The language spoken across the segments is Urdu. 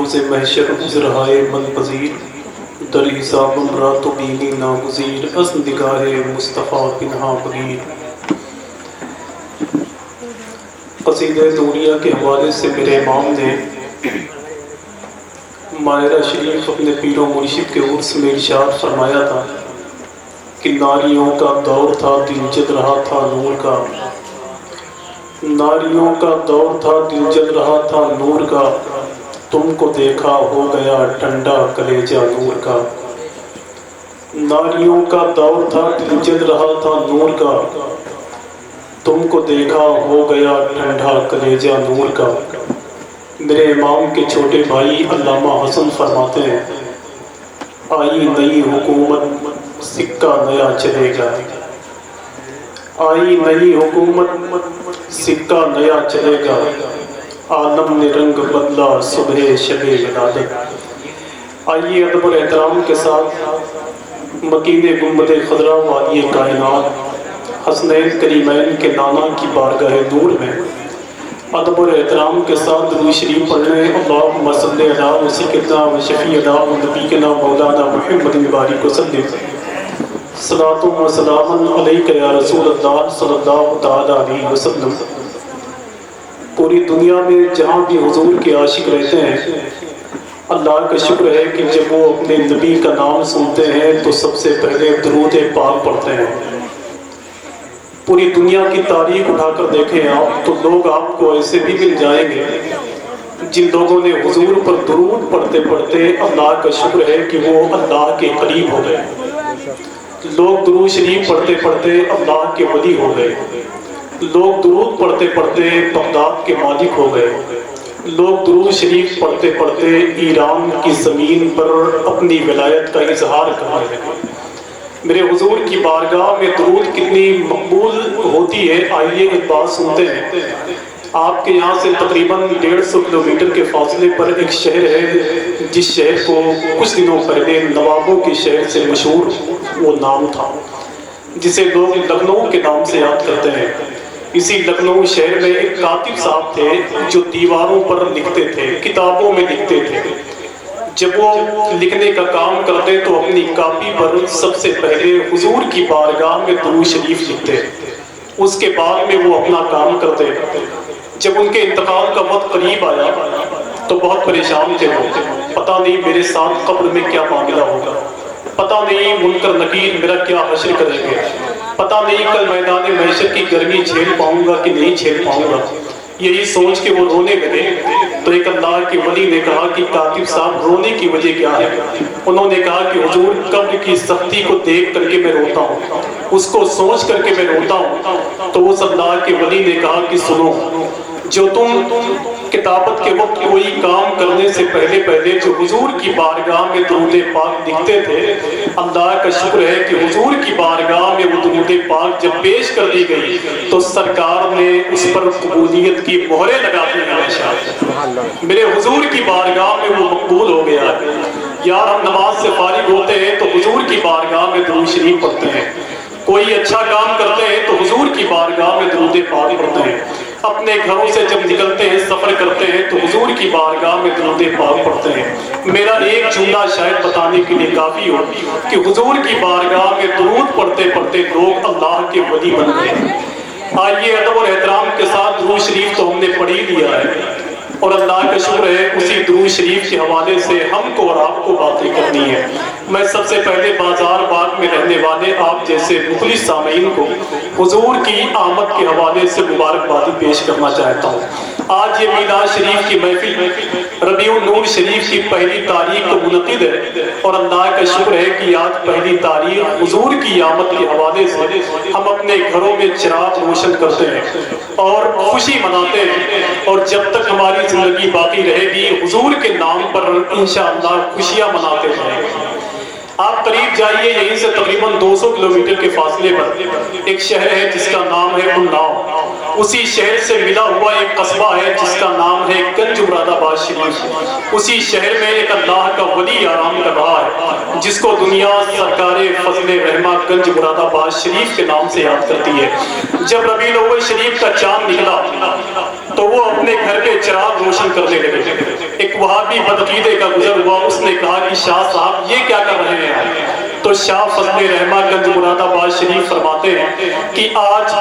روز محشر ازرہائے من پذیر، در حسابم را تو بینی ناگزیر، از نگاہ مصطفیٰ پنہا بگیر۔ قصیدہ نوریہ کے حوالے سے میرے امام نے ماہرہ شریف اپنے پیر و مرشد کے عرس میں ارشاد فرمایا تھا کہ ناریوں کا دور تھا دل جل رہا تھا نور کا، ناریوں کا دور تھا دل جل رہا تھا نور کا، تم کو دیکھا ہو گیا ٹھنڈا کلیجہ نور کا۔ ناریوں کا دور تھا دل جل رہا تھا نور کا، تم کو دیکھا ہو گیا ٹھنڈا کلیجہ نور کا۔ میرے امام کے چھوٹے بھائی علامہ حسن فرماتے ہیں، آئی نئی حکومت سکہ نیا چلے گا، آئی نئی حکومت سکہ نیا چلے گا، عالم نے رنگ بدلا صبح شب ولادت۔ آئیے ادب اور احترام کے ساتھ مکین گنبد خضرا وادی کائنات حسنین کریمین کے نانا کی بارگاہ نور میں ادب اور احترام کے ساتھ درود شریف پڑھنے اللہم صلی علی سیدنا و شفیعنا و نبینا مولانا محمد مبارک وسلم، صلاۃ و سلام علیک یا رسول اللہ صلی اللہ تعالی علیہ وسلم۔ پوری دنیا میں جہاں بھی حضور کے عاشق رہتے ہیں، اللہ کا شکر ہے کہ جب وہ اپنے نبی کا نام سنتے ہیں تو سب سے پہلے درود پاک پڑھتے ہیں۔ پوری دنیا کی تاریخ اٹھا کر دیکھیں آپ تو لوگ آپ کو ایسے بھی مل جائیں گے جن لوگوں نے حضور پر درود پڑھتے پڑھتے اللہ کا شکر ہے کہ وہ اللہ کے قریب ہو گئے۔ لوگ درود شریف پڑھتے پڑھتے اللہ کے ولی ہو گئے، لوگ درود پڑھتے پڑھتے بغداد کے مالک ہو گئے، لوگ درود شریف پڑھتے پڑھتے ایران کی زمین پر اپنی ولایت کا اظہار کرنے لگے۔ میرے حضور کی بارگاہ میں درود کتنی مقبول ہوتی ہے، آئیے ایک بات سنتے ہیں۔ آپ کے یہاں سے تقریباً 150 کلومیٹر کے فاصلے پر ایک شہر ہے جس شہر کو کچھ دنوں پہلے نوابوں کے شہر سے مشہور وہ نام تھا، جسے لوگ لکھنؤ کے نام سے یاد کرتے ہیں۔ اسی لکھنؤ شہر میں ایک کاتب صاحب تھے جو دیواروں پر لکھتے تھے، کتابوں میں لکھتے تھے۔ جب وہ لکھنے کا کام کرتے تو اپنی کاپی پر سب سے پہلے حضور کی بارگاہ میں درود شریف لکھتے، اس کے بعد میں وہ اپنا کام کرتے۔ جب ان کے انتقال کا وقت قریب آیا تو بہت پریشان تھے وہ، پتہ نہیں میرے ساتھ قبر میں کیا معاملہ ہوگا، پتہ نہیں منکر نکیر میرا کیا حشر کریں گے، پتہ نہیں کل میدان محشر کی گرمی جھیل پاؤں گا کہ نہیں جھیل پاؤں گا۔ یہی سوچ کے وہ رونے لگے تو ایک اللہ کے ولی نے کہا کہ کاتب صاحب رونے کی وجہ کیا ہے؟ انہوں نے کہا کہ حضور قبر کی سختی کو دیکھ کر کے میں روتا ہوں، اس کو سوچ کر کے میں روتا ہوں۔ تو اس اللہ کے ولی نے کہا کہ سنو، جو تم کتابت کے وقت کوئی کام کرنے سے پہلے جو حضور کی بارگاہ میں درود پاک لکھتے تھے، اللہ کا شکر ہے کہ حضور کی بارگاہ میں وہ درود پاک جب پیش کر دی گئی تو سرکار نے اس پر قبولیت کی مہریں لگا دی۔ میرے حضور کی بارگاہ میں وہ مقبول ہو گیا۔ یار ہم نماز سے فارغ ہوتے ہیں تو حضور کی بارگاہ میں درود شریف پڑھتے ہیں، کوئی اچھا کام کرتے ہیں تو حضور کی بارگاہ میں درود پاک پڑھتے ہیں، اپنے گھروں سے جب نکلتے ہیں سفر کرتے ہیں تو حضور کی بارگاہ میں درود پاک پڑھتے ہیں۔ میرا ایک جملہ شاید بتانے کے لیے کافی ہو کہ حضور کی بارگاہ میں درود پڑھتے پڑھتے لوگ اللہ کے ولی بن گئے۔ آئیے ادب اور احترام کے ساتھ درود شریف تو ہم نے پڑھ ہی لیا ہے، اور اللہ کا شکر ہے اسی درود شریف کے حوالے سے ہم کو اور آپ کو باتیں کرنی ہے۔ میں سب سے پہلے بازار باغ میں رہنے والے آپ جیسے مخلص سامعین کو حضور کی آمد کے حوالے سے مبارکبادی پیش کرنا چاہتا ہوں۔ آج یہ میلاد شریف کی محفل ربیع النور شریف کی پہلی تاریخ کو منعقد ہے، اور اللہ کا شکر ہے کہ آج پہلی تاریخ حضور کی آمد کے حوالے سے ہم اپنے گھروں میں چراغ روشن کرتے ہیں اور خوشی مناتے ہیں، اور جب تک ہماری زندگی باقی رہے گی حضور کے نام پر انشاءاللہ خوشیاں مناتے رہیں گے۔ آپ قریب جائیے، یہیں سے تقریباً 200 کلومیٹر کے فاصلے پر ایک شہر ہے جس کا نام ہے اناؤ۔ اسی شہر سے ملا ہوا ایک قصبہ ہے جس کا نام ہے گنج مراد آباد شریف. اسی شہر میں ایک اللہ کا ولی آرام کر رہا ہے جس کو دنیا سرکار فضل رحمہ گنج مراد آباد شریف کے نام سے یاد کرتی ہے. جب ربیع الاول شریف کا چاند نکلا تو وہ اپنے گھر پہ چراغ روشن کرنے لگے. ایک وہابی بدعقیدے کا گزر ہوا, اس نے کہا کہ شاہ صاحب یہ کیا کر رہے ہیں؟ تو شاہ فضل رحمہ گنج مراد آباد شریف فرماتے ہیں کہ آج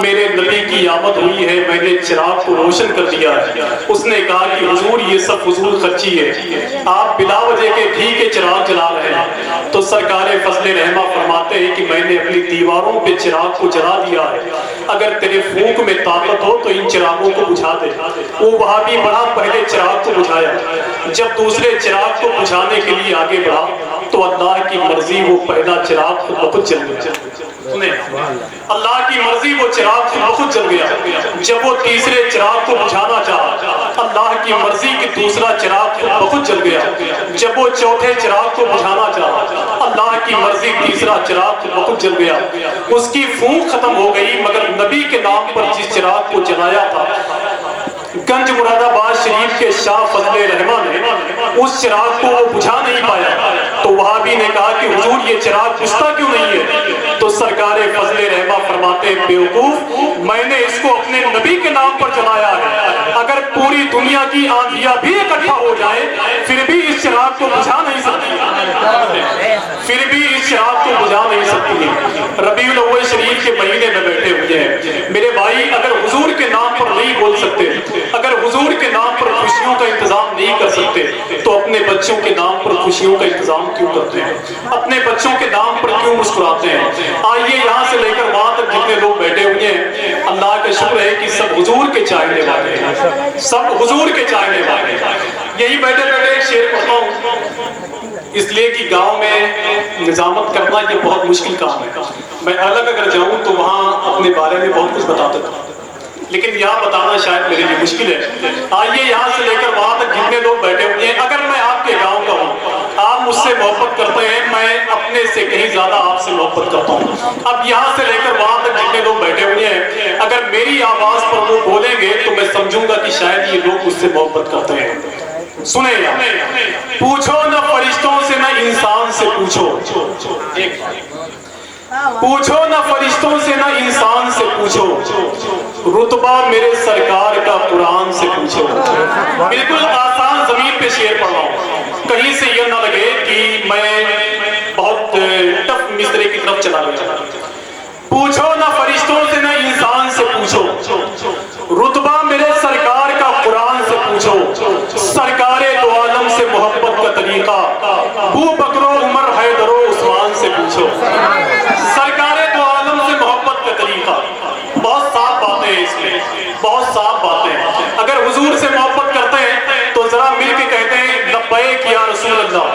میرے نبی کی آمد ہوئی ہے, میں نے چراغ کو روشن کر دیا ہے. اس نے کہا کہ حضور یہ سب فضول خرچی ہے, آپ بلا وجہ کے گھی کے چراغ جلا رہے ہیں. تو سرکار فضل رحمہ فرماتے ہیں کہ میں نے اپنی دیواروں پہ چراغ کو جلا دیا ہے, اگر تیرے پھونک میں طاقت ہو تو ان چراغوں کو بجھا دے. وہ وہابی بڑھا, پہلے چراغ کو بجھایا, جب دوسرے چراغ کو بجھانے کے لیے آگے بڑھا تو اللہ کی مرضی وہ پہلا چراغ خود بخود جل گیا. اللہ کی مرضی وہ چراغ خود بخود جل گیا. جب وہ تیسرے چراغ کو بجھانا چاہا, اللہ کی مرضی کہ دوسرا چراغ خود بخود جل گیا. جب وہ چوتھے چراغ کو بجھانا چاہا, اللہ کی مرضی تیسرا چراغ خود بخود جل گیا. اس کی پھونک ختم ہو گئی, مگر نبی کے نام پر جس چراغ کو جلایا تھا گنج مراد آباد شریف کے شاہ فضل رحمہ نے, اس چراغ کو وہ بجھا نہیں پایا. تو وہابی نے کہا کہ حضور یہ چراغ بجھتا کیوں نہیں ہے؟ تو سرکار فضل رحمہ فرماتے ہیں بیوقوف, میں نے اس کو اپنے نبی کے نام پر جلایا ہے. اگر پوری دنیا کی آندھیاں بھی اکٹھا ہو جائے پھر بھی اس چراغ کو بجھا نہیں سکتی, پھر بھی اس چراغ کو بجھا نہیں سکتی. ربیع الاول شریف کے مہینے میں بیٹھے ہوئے ہیں میرے بھائی. اگر حضور کے نام پر نہیں بول سکتے, اگر حضور کے نام پر خوشیوں کا انتظام نہیں کر سکتے, تو اپنے بچوں کے نام پر خوشیوں کا انتظام کیوں کرتے ہیں؟ اپنے بچوں کے نام پر کیوں مسکراتے ہیں؟ آئیے یہاں سے لے کر وہاں تک جتنے لوگ بیٹھے ہوئے ہیں, اللہ کا شکر ہے کہ سب حضور کے چاہنے والے ہیں, سب حضور کے چاہنے والے ہیں. یہی بیٹھے بیٹھے ایک شعر پڑھتا ہوں, اس لیے کہ گاؤں میں نظامت کرنا یہ بہت مشکل کام ہے. میں الگ اگر جاؤں تو وہاں اپنے بارے میں بہت کچھ بتا دیتا ہوں, لیکن یہاں بتانا شاید میرے لیے مشکل ہے. آئیے یہاں سے لے کر وہاں تک جتنے لوگ بیٹھے ہوئے ہیں, اگر میں آپ کے گاؤں کا ہوں, آپ مجھ سے محبت کرتے ہیں, میں اپنے سے کہیں زیادہ آپ سے محبت کرتا ہوں. اب یہاں سے لے کر وہاں تک جتنے لوگ بیٹھے ہوئے ہیں, اگر میری آواز پر وہ بولیں گے تو میں سمجھوں گا کہ شاید یہ لوگ مجھ سے محبت کرتے ہیں. سنیں, پوچھو نہ فرشتوں سے نہ انسان سے پوچھو, پوچھو نہ فرشتوں سے نہ انسان سے پوچھو, رتبہ میرے سرکار کا قرآن سے پوچھو. بالکل آسان زمین پہ شعر پڑھ رہا ہوں, کہیں سے یہ نہ لگے کہ میں بہت ٹف مصرے کی طرف چلا گیا. پوچھو نہ فرشتوں سے نہ انسان سے پوچھو, رتبہ میرے سرکار کا قرآن سے پوچھو. سرکار دو عالم سے محبت کا طریقہ ابو بکر و عمر حیدر و عثمان سے پوچھو. سرکار دو عالم سے محبت کا طریقہ, بہت صاف باتیں ہیں اس میں, بہت صاف باتیں. اگر حضور سے محبت کرتے ہیں تو ذرا مل کے کہتے ہیں لبیک یا رسول اللہ.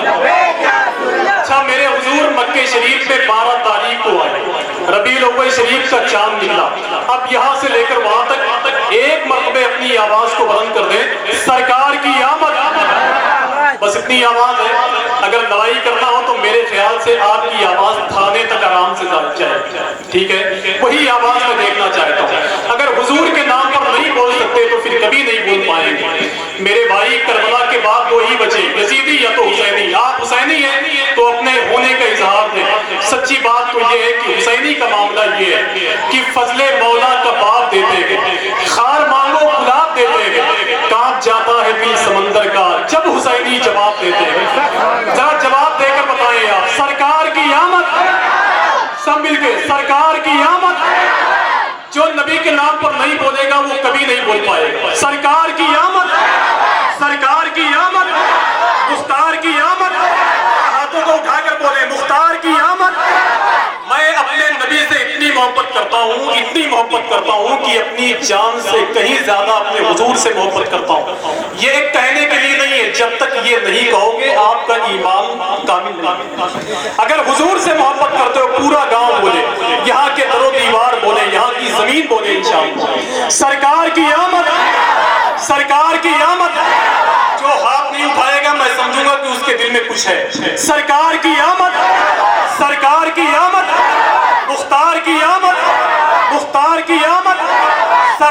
اچھا میرے حضور مکہ شریف میں 12 تاریخ کو آئے, ربیع الاول شریف کا چاند نکلا. اب یہاں سے لے کر وہاں تک ایک مرتبہ اپنی آواز کو بلند کر دیں, سرکار کی آمد. بس اتنی آواز ہے. اگر لڑائی کرنا ہو تو میرے خیال سے آپ کی آواز تھانے تک آرام سے جائے, ٹھیک ہے, وہی آواز میں دیکھنا چاہتا ہوں. اگر حضور کے نام پر نہیں بول سکتے تو پھر کبھی نہیں بول پائیں گے. میرے بھائی کربلا کے بعد دو ہی بچے, یزیدی یا تو حسینی. آپ حسینی ہیں تو اپنے ہونے کا اظہار دیں. سچی بات تو یہ ہے کہ حسینی کا معاملہ یہ ہے کہ فضل مولا کا باب دیتے ہیں, خار مانگو گلاب دیتے ہیں, کانپ جاتا ہے دل سمندر کا جب حسینی جواب دیتے ہیں. ذرا جواب دے کر بتائیں آپ, سرکار کی آمد, سب مل کے سرکار کی آمد. جو نبی کے نام پر نہیں بولے گا وہ کبھی نہیں بول پائے گا. سرکار کی آمد, سرکار کی آمد, مختار کی آمد. ہاتھوں کو اٹھا کر بولے مختار کی آمد. میں اپنے نبی سے اتنی محبت کرتا ہوں, اتنی محبت کرتا ہوں کہ اپنی جان سے کہیں زیادہ اپنے حضور سے محبت کرتا ہوں. یہ ایک کہنے کے لیے نہیں ہے, جب تک یہ نہیں کہو گے آپ کا ایمان کامل نہیں. اگر حضور سے محبت کرتے ہو پورا گاؤں بولے, یہاں کے در و دیوار بولے, یہاں کی زمین بولے انشاءاللہ سرکار کی آمد, سرکار کی آمد. جو ہاتھ نہیں اٹھائے گا میں سمجھوں گا کہ اس کے دل میں کچھ ہے. سرکار کی آمد, سرکار کی آمد, مختار کی آمد, مختار کی آمد.